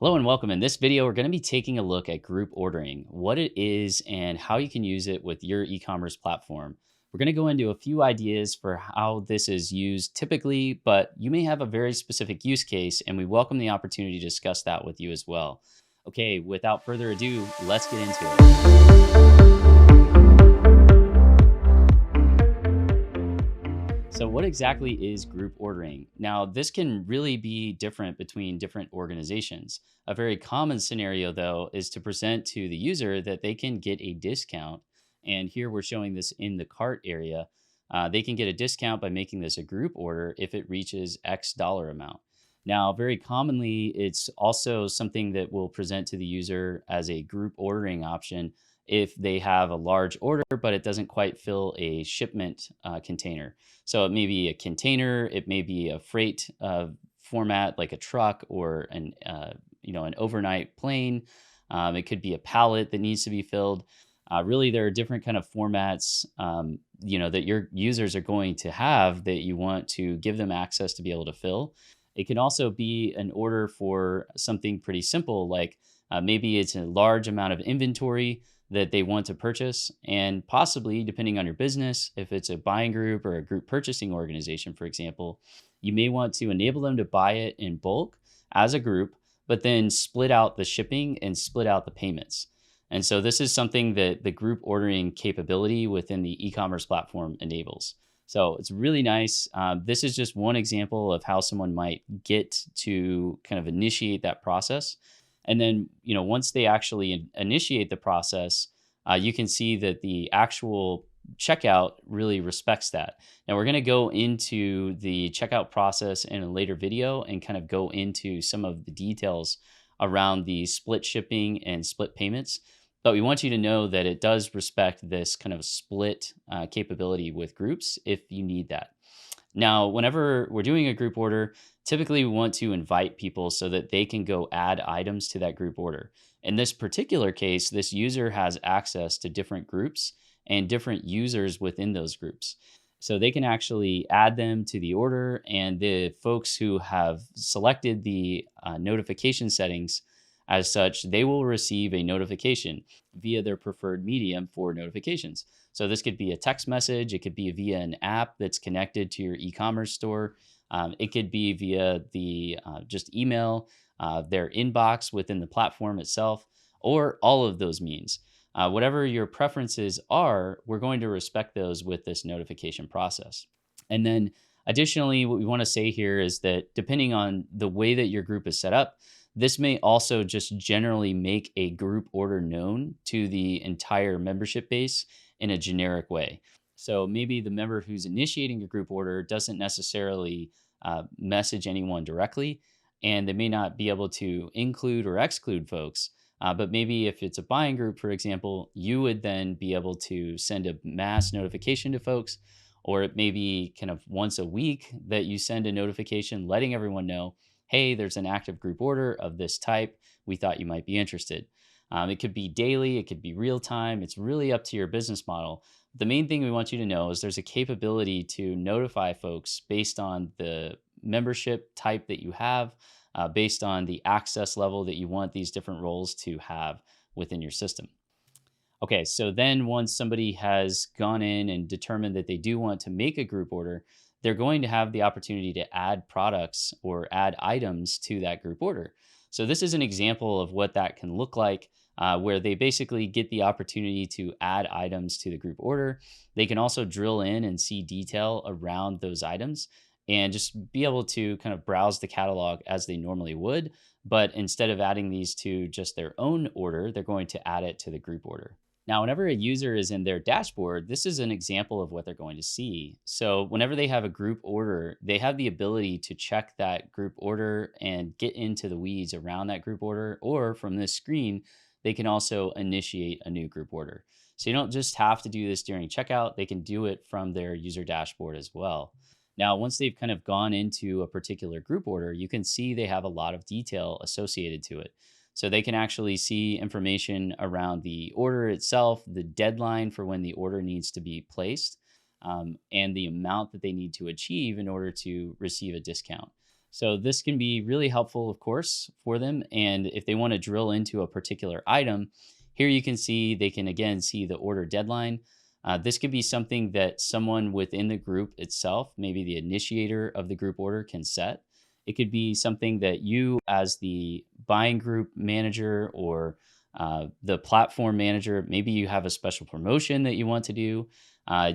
Hello and welcome. In this video, we're going to be taking a look at group ordering, what it is and how you can use it with your e-commerce platform. We're going to go into a few ideas for how this is used typically, but you may have a very specific use case, and we welcome the opportunity to discuss that with you as well. Okay, without further ado, let's get into it. So what exactly is group ordering? Now, this can really be different between different organizations. A very common scenario, though, is to present to the user that they can get a discount. And here we're showing this in the cart area. They can get a discount by making this a group order if it reaches X dollar amount. Now, very commonly, it's also something that will present to the user as a group ordering option if they have a large order, but it doesn't quite fill a shipment container. So it may be a container, it may be a freight format like a truck or an overnight plane. It could be a pallet that needs to be filled. Really, there are different kind of formats, that your users are going to have that you want to give them access to be able to fill. It can also be an order for something pretty simple, like maybe it's a large amount of inventory that they want to purchase. And possibly, depending on your business, if it's a buying group or a group purchasing organization, for example, you may want to enable them to buy it in bulk as a group, but then split out the shipping and split out the payments. And so this is something that the group ordering capability within the e-commerce platform enables. So it's really nice. This is just one example of how someone might get to kind of initiate that process. And then, once they actually initiate the process, you can see that the actual checkout really respects that. Now, we're going to go into the checkout process in a later video and kind of go into some of the details around the split shipping and split payments. But we want you to know that it does respect this kind of split capability with groups if you need that. Now, whenever we're doing a group order, typically we want to invite people so that they can go add items to that group order. In this particular case, this user has access to different groups and different users within those groups. So they can actually add them to the order, and the folks who have selected the notification settings as such, they will receive a notification via their preferred medium for notifications. So this could be a text message. It could be via an app that's connected to your e-commerce store. It could be via the just email, their inbox within the platform itself, or all of those means. Whatever your preferences are, we're going to respect those with this notification process. And then additionally, what we want to say here is that depending on the way that your group is set up, this may also just generally make a group order known to the entire membership base in a generic way. So maybe the member who's initiating a group order doesn't necessarily message anyone directly, and they may not be able to include or exclude folks. But maybe if it's a buying group, for example, you would then be able to send a mass notification to folks, or it may be kind of once a week that you send a notification letting everyone know, hey, there's an active group order of this type. We thought you might be interested. It could be daily, it could be real time. It's really up to your business model. The main thing we want you to know is there's a capability to notify folks based on the membership type that you have, based on the access level that you want these different roles to have within your system. Okay, so then once somebody has gone in and determined that they do want to make a group order, they're going to have the opportunity to add products or add items to that group order. So this is an example of what that can look like, where they basically get the opportunity to add items to the group order. They can also drill in and see detail around those items and just be able to kind of browse the catalog as they normally would. But instead of adding these to just their own order, they're going to add it to the group order. Now, whenever a user is in their dashboard, this is an example of what they're going to see. So whenever they have a group order, they have the ability to check that group order and get into the weeds around that group order. Or from this screen, they can also initiate a new group order. So you don't just have to do this during checkout. They can do it from their user dashboard as well. Now, once they've kind of gone into a particular group order, you can see they have a lot of detail associated to it. So they can actually see information around the order itself, the deadline for when the order needs to be placed, and the amount that they need to achieve in order to receive a discount. So this can be really helpful, of course, for them. And if they want to drill into a particular item, here you can see they can again see the order deadline. This could be something that someone within the group itself, maybe the initiator of the group order, can set. It could be something that you, as the buying group manager or the platform manager, maybe you have a special promotion that you want to do.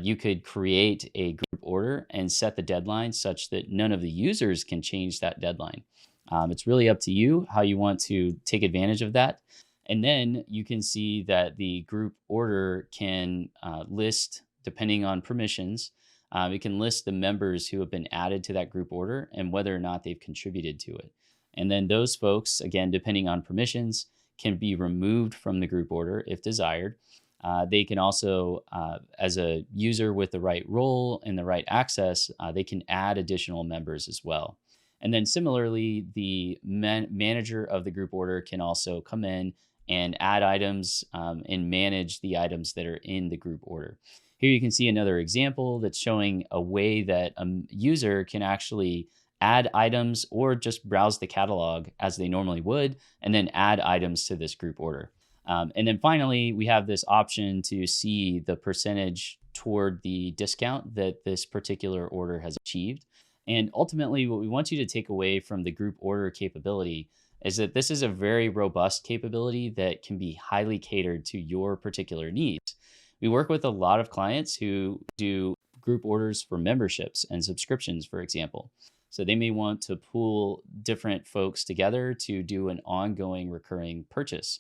You could create a group order and set the deadline such that none of the users can change that deadline. It's really up to you how you want to take advantage of that. And then you can see that the group order can list, depending on permissions, it can list the members who have been added to that group order and whether or not they've contributed to it. And then those folks, again, depending on permissions, can be removed from the group order if desired. They can also, as a user with the right role and the right access, they can add additional members as well. And then similarly, the manager of the group order can also come in and add items and manage the items that are in the group order. Here you can see another example that's showing a way that a user can actually add items or just browse the catalog as they normally would, and then add items to this group order. And then finally, we have this option to see the percentage toward the discount that this particular order has achieved. And ultimately, what we want you to take away from the group order capability is that this is a very robust capability that can be highly catered to your particular needs. We work with a lot of clients who do group orders for memberships and subscriptions, for example. So they may want to pool different folks together to do an ongoing recurring purchase.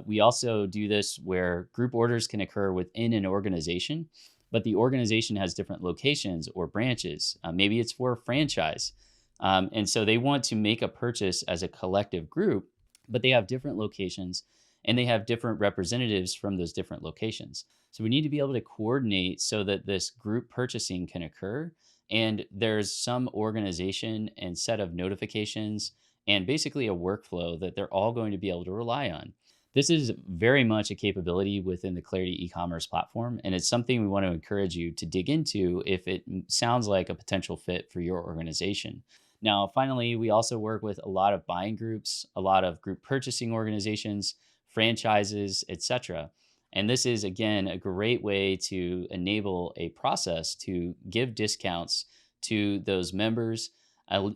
We also do this where group orders can occur within an organization, but the organization has different locations or branches. Maybe it's for a franchise. And so they want to make a purchase as a collective group, but they have different locations and they have different representatives from those different locations. So we need to be able to coordinate so that this group purchasing can occur. And there's some organization and set of notifications and basically a workflow that they're all going to be able to rely on. This is very much a capability within the Clarity e-commerce platform, and it's something we want to encourage you to dig into if it sounds like a potential fit for your organization. Now, finally, we also work with a lot of buying groups, a lot of group purchasing organizations, franchises, etc. And this is, again, a great way to enable a process to give discounts to those members,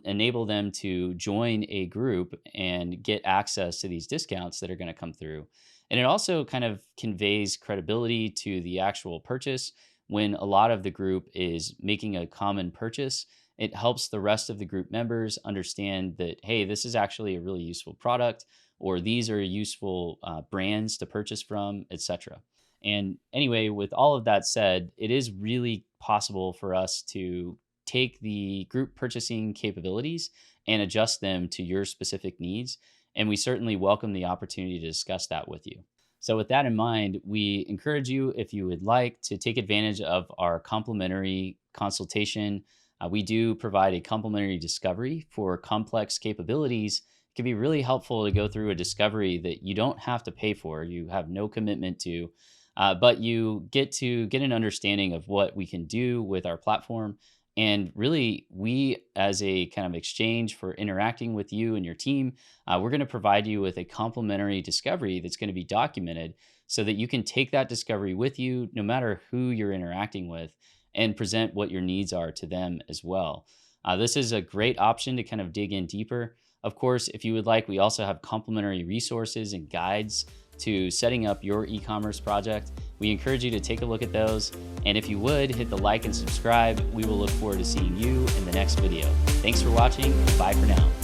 enable them to join a group and get access to these discounts that are going to come through. And it also kind of conveys credibility to the actual purchase. When a lot of the group is making a common purchase, it helps the rest of the group members understand that, hey, this is actually a really useful product, or these are useful brands to purchase from, etc. And anyway, with all of that said, it is really possible for us to take the group purchasing capabilities and adjust them to your specific needs. And we certainly welcome the opportunity to discuss that with you. So with that in mind, we encourage you, if you would like, to take advantage of our complimentary consultation. We do provide a complimentary discovery for complex capabilities. It can be really helpful to go through a discovery that you don't have to pay for, you have no commitment to, but you get to get an understanding of what we can do with our platform. And really, we, as a kind of exchange for interacting with you and your team, we're going to provide you with a complimentary discovery that's going to be documented so that you can take that discovery with you, no matter who you're interacting with, and present what your needs are to them as well. This is a great option to kind of dig in deeper. Of course, if you would like, we also have complimentary resources and guides to setting up your e-commerce project. We encourage you to take a look at those. And if you would, hit the like and subscribe. We will look forward to seeing you in the next video. Thanks for watching. Bye for now.